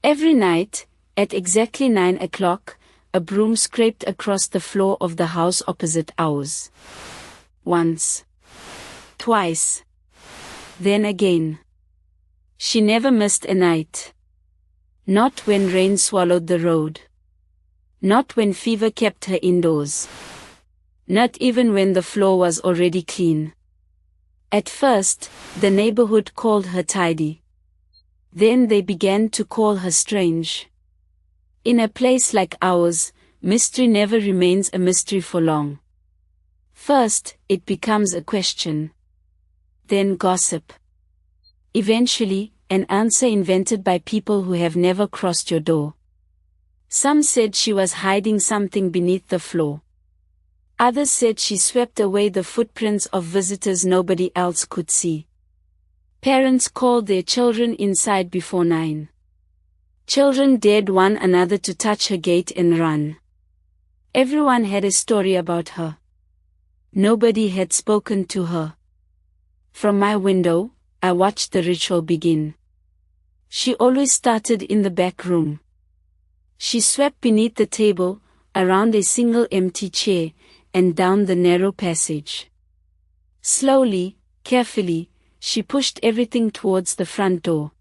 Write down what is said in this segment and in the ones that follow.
Every night, at exactly 9 o'clock, a broom scraped across the floor of the house opposite ours. Once. Twice. Then again. She never missed a night. Not when rain swallowed the road. Not when fever kept her indoors. Not even when the floor was already clean. At first, the neighborhood called her tidy. Then they began to call her strange. In a place like ours, mystery never remains a mystery for long. First, it becomes a question. Then gossip. Eventually, an answer invented by people who have never crossed your door. Some said she was hiding something beneath the floor. Others said she swept away the footprints of visitors nobody else could see. Parents called their children inside before 9. Children dared one another to touch her gate and run. Everyone had a story about her. Nobody had spoken to her. From my window, I watched the ritual begin. She always started in the back room. She swept beneath the table, around a single empty chair, and down the narrow passage. Slowly, carefully, she pushed everything towards the front door.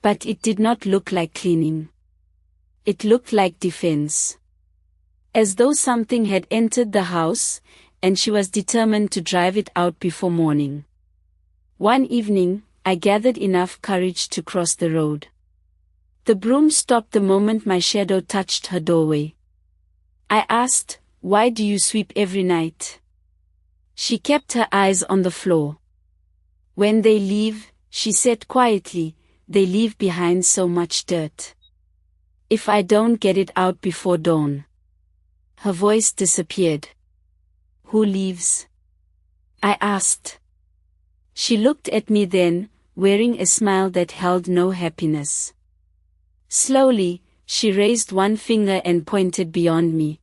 But it did not look like cleaning. It looked like defense. As though something had entered the house, and she was determined to drive it out before morning. One evening, I gathered enough courage to cross the road. The broom stopped the moment my shadow touched her doorway. I asked, "Why do you sweep every night?" She kept her eyes on the floor. "When they leave," she said quietly, "they leave behind so much dirt. If I don't get it out before dawn." Her voice disappeared. "Who leaves?" I asked. She looked at me then, wearing a smile that held no happiness. Slowly, she raised one finger and pointed beyond me.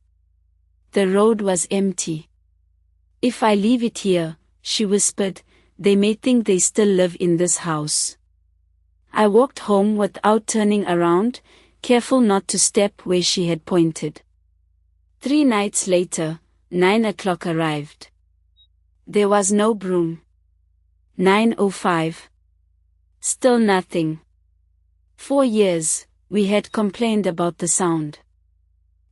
The road was empty. "If I leave it here," she whispered, "they may think they still live in this house." I walked home without turning around, careful not to step where she had pointed. 3 nights later, 9 o'clock arrived. There was no broom. 9:05. Still nothing. 4 years, we had complained about the sound.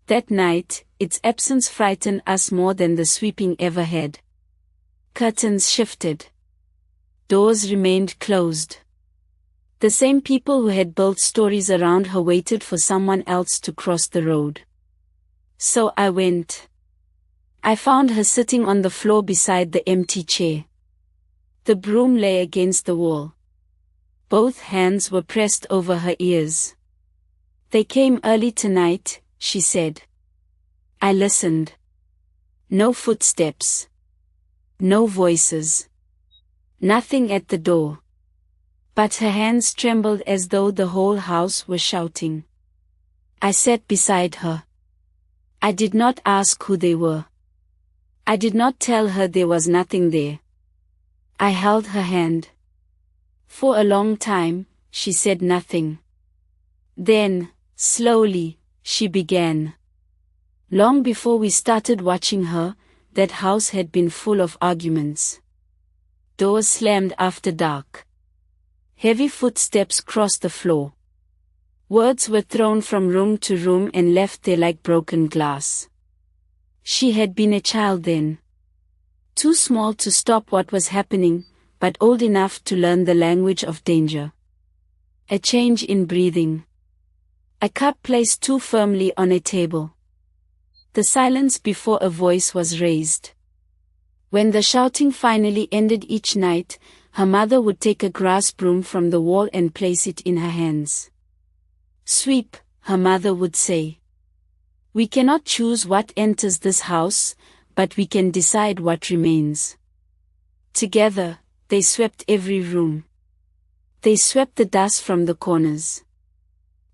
That night, its absence frightened us more than the sweeping ever had. Curtains shifted. Doors remained closed. The same people who had built stories around her waited for someone else to cross the road. So I went. I found her sitting on the floor beside the empty chair. The broom lay against the wall. Both hands were pressed over her ears. "They came early tonight," she said. I listened. No footsteps. No voices. Nothing at the door. But her hands trembled as though the whole house were shouting. I sat beside her. I did not ask who they were. I did not tell her there was nothing there. I held her hand. For a long time, she said nothing. Then, slowly, she began. Long before we started watching her, that house had been full of arguments. Doors slammed after dark. Heavy footsteps crossed the floor. Words were thrown from room to room and left there like broken glass. She had been a child then. Too small to stop what was happening, but old enough to learn the language of danger. A change in breathing. A cup placed too firmly on a table. The silence before a voice was raised. When the shouting finally ended each night, her mother would take a grass broom from the wall and place it in her hands. "Sweep," her mother would say. "We cannot choose what enters this house, but we can decide what remains." Together, they swept every room. They swept the dust from the corners.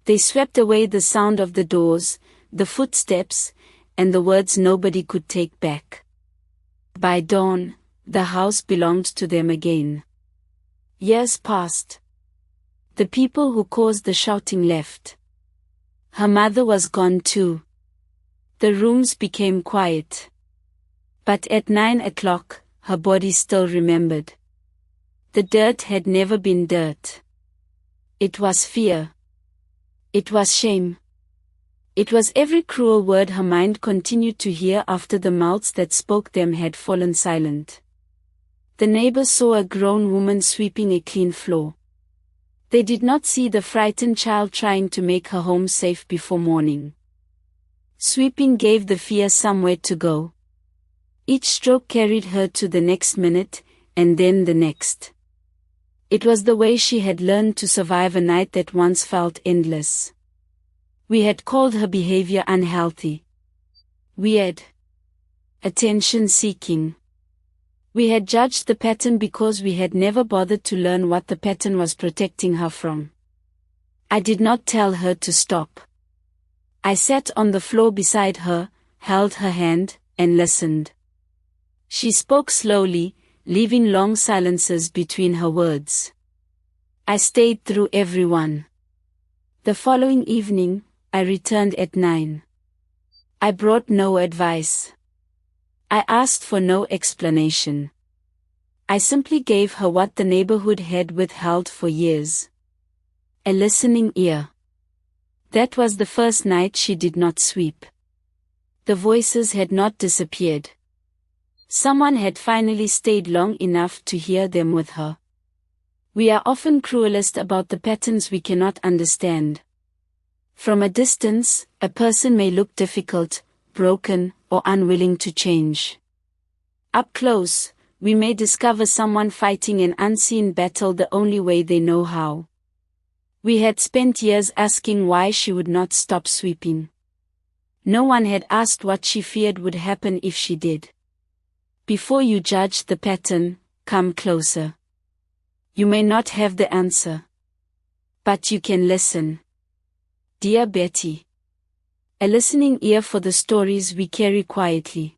They swept away the sound of the doors, the footsteps, and the words nobody could take back. By dawn, the house belonged to them again. Years passed. The people who caused the shouting left. Her mother was gone too. The rooms became quiet. But at 9 o'clock, her body still remembered. The dirt had never been dirt. It was fear. It was shame. It was every cruel word her mind continued to hear after the mouths that spoke them had fallen silent. The neighbors saw a grown woman sweeping a clean floor. They did not see the frightened child trying to make her home safe before morning. Sweeping gave the fear somewhere to go. Each stroke carried her to the next minute, and then the next. It was the way she had learned to survive a night that once felt endless. We had called her behavior unhealthy. Weird. Attention-seeking. We had judged the pattern because we had never bothered to learn what the pattern was protecting her from. I did not tell her to stop. I sat on the floor beside her, held her hand, and listened. She spoke slowly, leaving long silences between her words. I stayed through every one. The following evening, I returned at 9. I brought no advice. I asked for no explanation. I simply gave her what the neighborhood had withheld for years. A listening ear. That was the first night she did not sweep. The voices had not disappeared. Someone had finally stayed long enough to hear them with her. We are often cruelest about the patterns we cannot understand. From a distance, a person may look difficult, broken, or unwilling to change. Up close, we may discover someone fighting an unseen battle the only way they know how. We had spent years asking why she would not stop sweeping. No one had asked what she feared would happen if she did. Before you judge the pattern, come closer. You may not have the answer. But you can listen. Dear Betty. A listening ear for the stories we carry quietly.